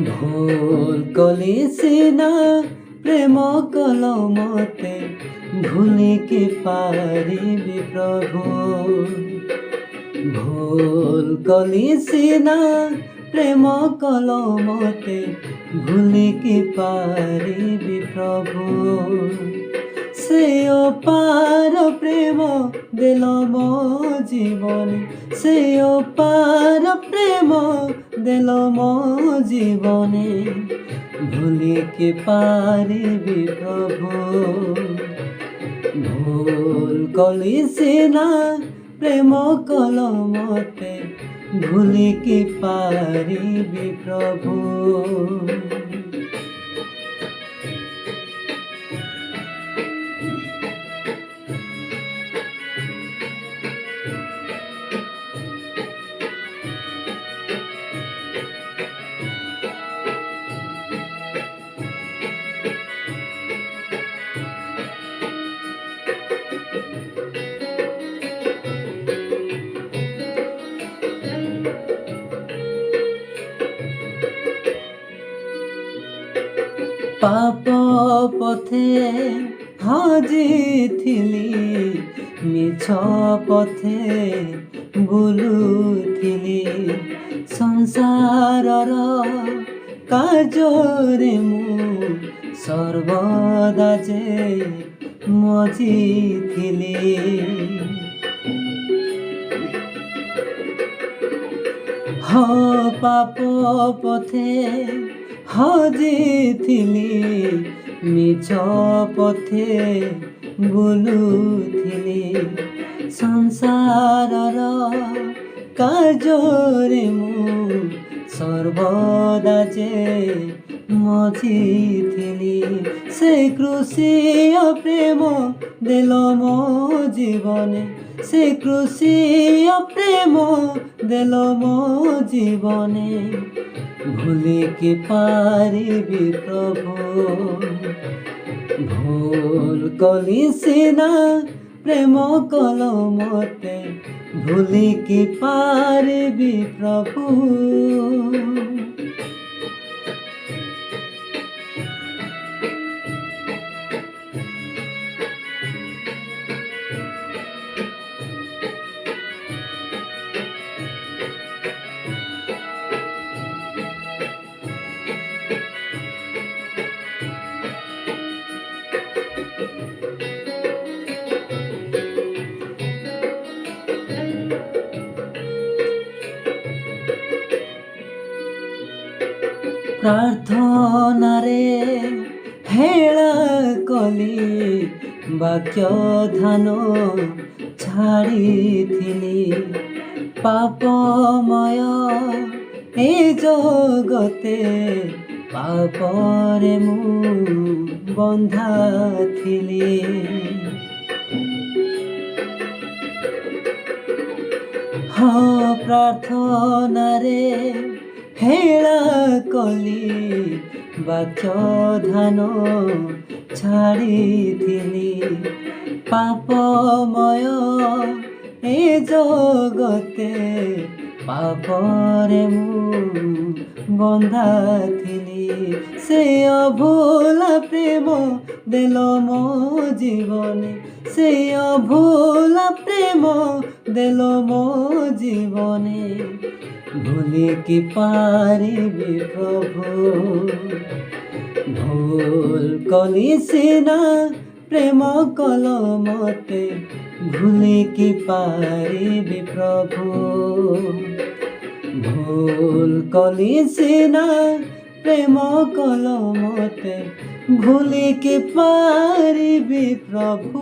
ভুল কলি সিনা প্রেম কলমতে ভুলি কি পারিবি প্রভু। ভুল কলি সিনা প্রেম কলমতে ভুলি কি পারিবি প্রভু। সে অপার প্রেম দিল মো জীবনে, সে অপার প্রেম দিল মো জীবনে, ভুলি কি পারিবি প্রভু। ভুল কলি সিনা প্রেম কলমতে ভুলি কি পারিবি প্রভু। পাপ পথে হাজিଥିଲି, মিছ পথে বুলুଥିଲି, সংসারর কাজরে মু সর্বদা যে মজিଥିଲି। পাপ পথে হজিଥିଲି, মিছ পথে বুলুଥିଲି, সংসারর কাজরে মু সর্বদা যে মজিଥିଲି। সে ক্রুশীয় প্রেম দিল মো জীবনে, সে ক্রুশীয় প্রেম দিল মো জীবনে, ভুলি কি পারিবি প্রভু। ভুল কলি সিনা প্রেম কলমতে ভুলি কি পারিবি প্রভু। প্রার্থনারে হেলা কলি, বাক্য ধান ছাড়িଥିଲି, পাপময় এ জগতে পাপরে মু বন্ধা ଥିଲି। প্রার্থনারে হেলা কলি, বাক্য ধান ছাড়িଥିଲି, পাপময় এ জগতে পাপরে মু বন্ধা ଥିଲି। সে অভুলা প্রেম দিল মো জীবনে, সে অভুলা প্রেম দিল মো জীবনে, ভুলি কি পারিবি প্রভু। ভুল কলি সিনা প্রেম কলমতে ভুলি কি পারিবি প্রভু। ভুল কলি সিনা প্রেম কলমতে ভুলি কি পারিবি প্রভু।